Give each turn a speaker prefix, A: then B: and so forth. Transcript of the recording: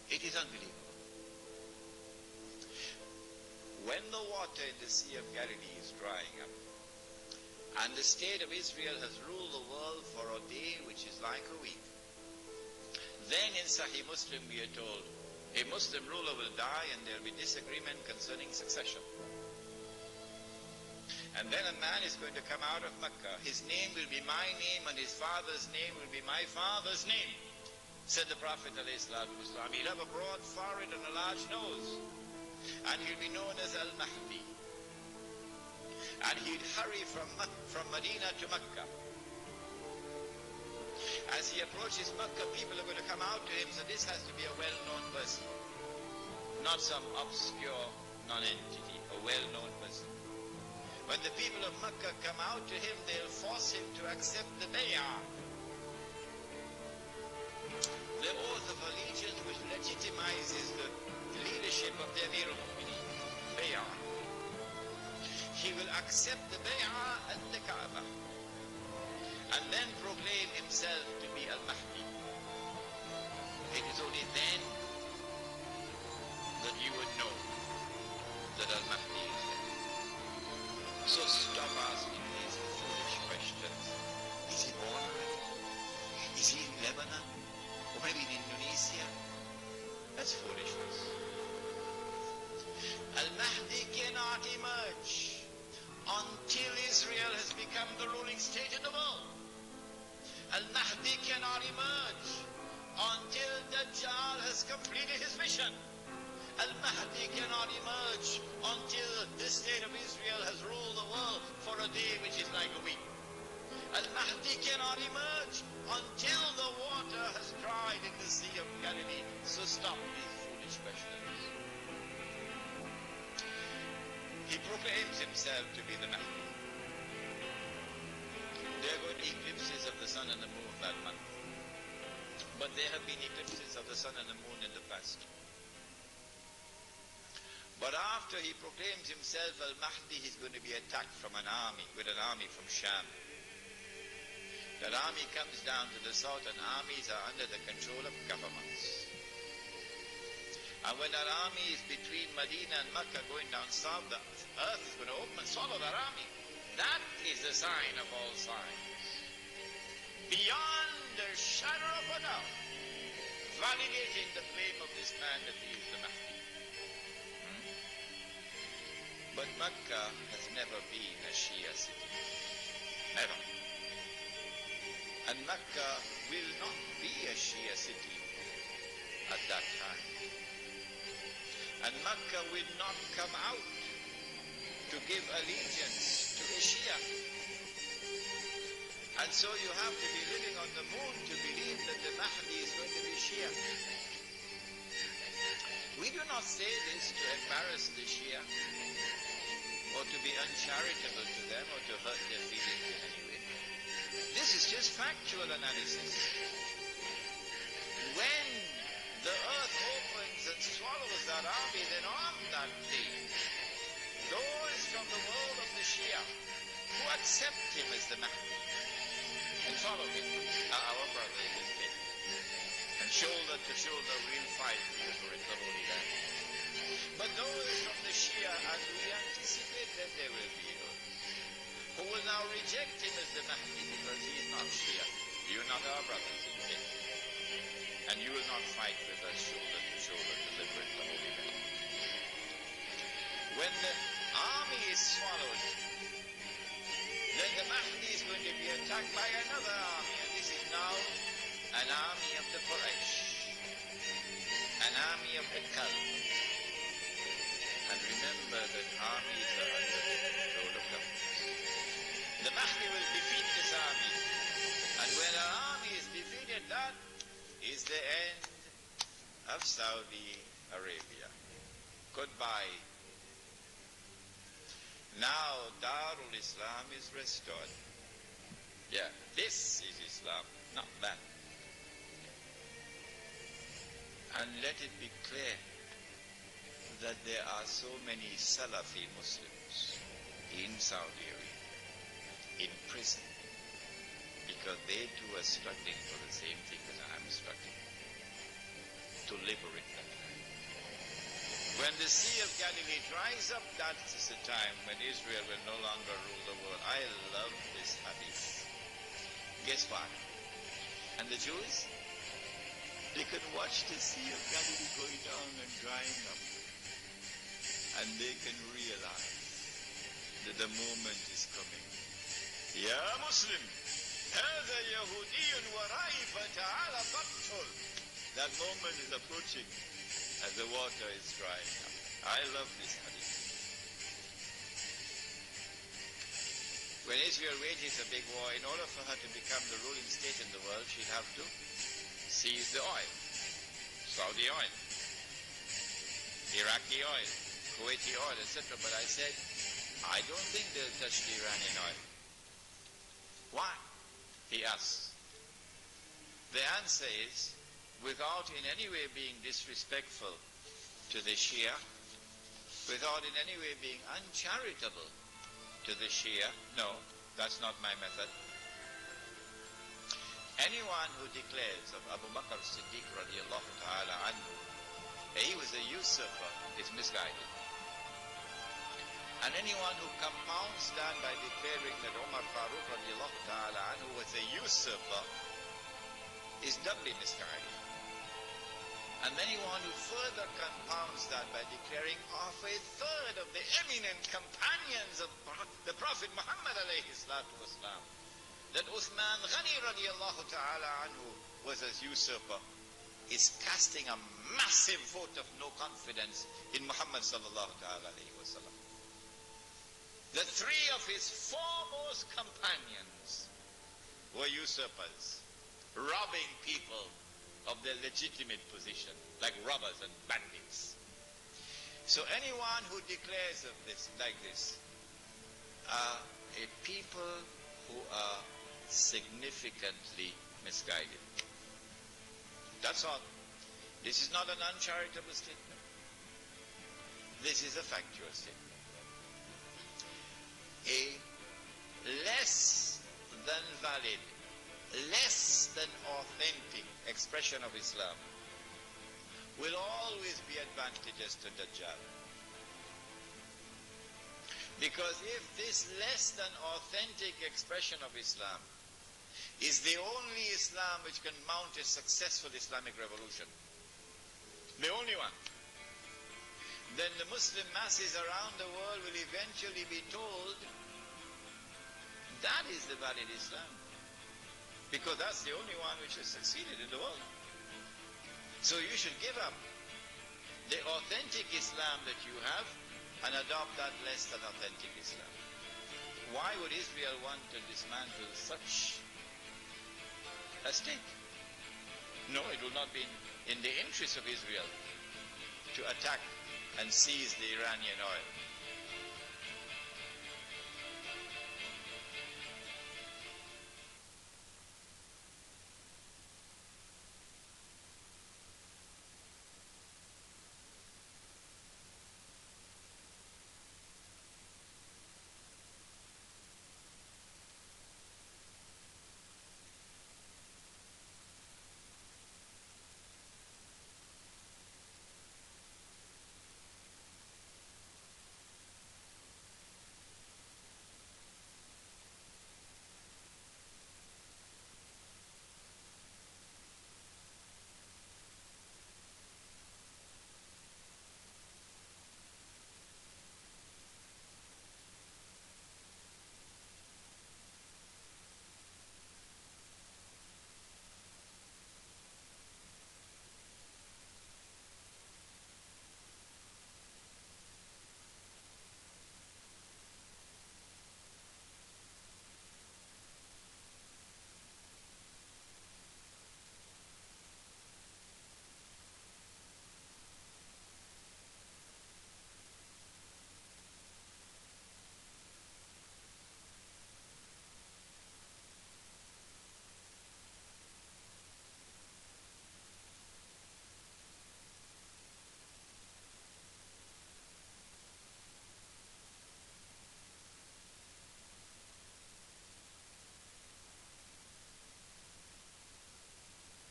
A: It is unbelievable. When the water in the Sea of Galilee is drying up, and the state of Israel has ruled the world for a day which is like a week, then in Sahih Muslim we are told, a Muslim ruler will die and there will be disagreement concerning succession. And then a man is going to come out of Mecca. His name will be my name and his father's name will be my father's name, said the Prophet ﷺ. He'll have a broad forehead and a large nose, and he'll be known as Al-Mahdi. And he'd hurry from Medina to Mecca. As he approaches Mecca, people are going to come out to him, so this has to be a well-known person, not some obscure non-entity, a well-known person. When the people of Mecca come out to him, they'll force him to accept the bay'ah, the oath of allegiance which legitimizes the leadership of the Amir al-Mu'mineen, bay'ah. He will accept the bay'ah at the Kaaba and then proclaim himself to be Al-Mahdi. It is only then that you would know that Al-Mahdi is there. So stop asking these foolish questions. Is he born already? Is he in Lebanon? Or maybe in Indonesia? That's foolishness. Al-Mahdi cannot emerge until Israel has become the ruling state in the world. Al-Mahdi cannot emerge until Dajjal has completed his mission. Al-Mahdi cannot emerge until the state of Israel has ruled the world for a day which is like a week. Al-Mahdi cannot emerge until the water has dried in the Sea of Galilee. So stop these foolish questions. He proclaims himself to be the Mahdi. There are going to be eclipses of the sun and the moon that month. But there have been eclipses of the sun and the moon in the past. But after he proclaims himself Al-Mahdi, he's going to be attacked from an army, with an army from Sham. That army comes down to the south, and armies are under the control of governments. And when that army is between Medina and Mecca going down south, the earth is going to open and swallow that army. That is the sign of all signs. Beyond a shadow of a doubt, validating the claim of this man that he is the Mahdi. But Mecca has never been a Shia city. Never. And Mecca will not be a Shia city at that time. And Mecca will not come out to give allegiance to a Shia. And so you have to be living on the moon to believe that the Mahdi is going to be Shia. We do not say this to embarrass the Shia, or to be uncharitable to them, or to hurt their feelings in any way. This is just factual analysis. When the earth opens and swallows that army, then on that day, those from the world of the Shia who accept him as the Mahdi and follow him are our brothers in faith. And shoulder to shoulder we'll fight together in the Holy Land. But those from the Shia, and we anticipate that there will be those who will now reject him as the Mahdi because he is not Shia. You are not our brothers in faith. And you will not fight with us shoulder to shoulder to liberate the Holy Land. When the army is swallowed, then the Mahdi is going to be attacked by another army. And this is now an army of the Quraysh, an army of the Kalb. And remember that armies are under the control of governments. The Mahdi will defeat this army. And when an army is defeated, that is the end of Saudi Arabia. Goodbye. Now Darul Islam is restored. Yeah, this is Islam, not that. And let it be clear that there are so many Salafi Muslims in Saudi Arabia, in prison, because they too are struggling for the same thing that I'm struggling, to to liberate them. When the Sea of Galilee dries up, that is the time when Israel will no longer rule the world. I love this hadith. Guess what? And the Jews? They can watch the Sea of Galilee going down and drying up. And they can realize that the moment is coming. Ya Muslim, هذا يهودي ورائي فتعال فاقتل. That moment is approaching as the water is drying up. I love this hadith. When Israel wages a big war, in order for her to become the ruling state in the world, she'd have to seize the oil. Saudi oil, Iraqi oil, Kuwaiti oil, etc. But I said, I don't think they'll touch the Iranian oil. Why? He asks. The answer is, without in any way being disrespectful to the Shia, without in any way being uncharitable to the Shia, no, that's not my method. Anyone who declares of Abu Bakr as-Siddiq radiallahu ta'ala anhu, he was a usurper, is misguided. And anyone who compounds that by declaring that Umar Farooq radiallahu ta'ala anhu was a usurper is doubly misguided. And anyone who further compounds that by declaring of a third of the eminent companions of the Prophet Muhammad alayhi salatu wasalam, that Uthman Ghani radiallahu ta'ala anhu was a usurper, is casting a massive vote of no confidence in Muhammad sallallahu ta'ala alayhi wasallam. The three of his foremost companions were usurpers, robbing people of their legitimate position, like robbers and bandits. So anyone who declares of this like this are a people who are significantly misguided. That's all. This is not an uncharitable statement. This is a factual statement. A less than valid, less than authentic expression of Islam will always be advantageous to Dajjal. Because if this less than authentic expression of Islam is the only Islam which can mount a successful Islamic revolution, the only one, then the Muslim masses around the world will eventually be told that is the valid Islam. Because that's the only one which has succeeded in the world. So you should give up the authentic Islam that you have and adopt that less than authentic Islam. Why would Israel want to dismantle such a state? No, it will not be in the interest of Israel to attack and seize the Iranian oil.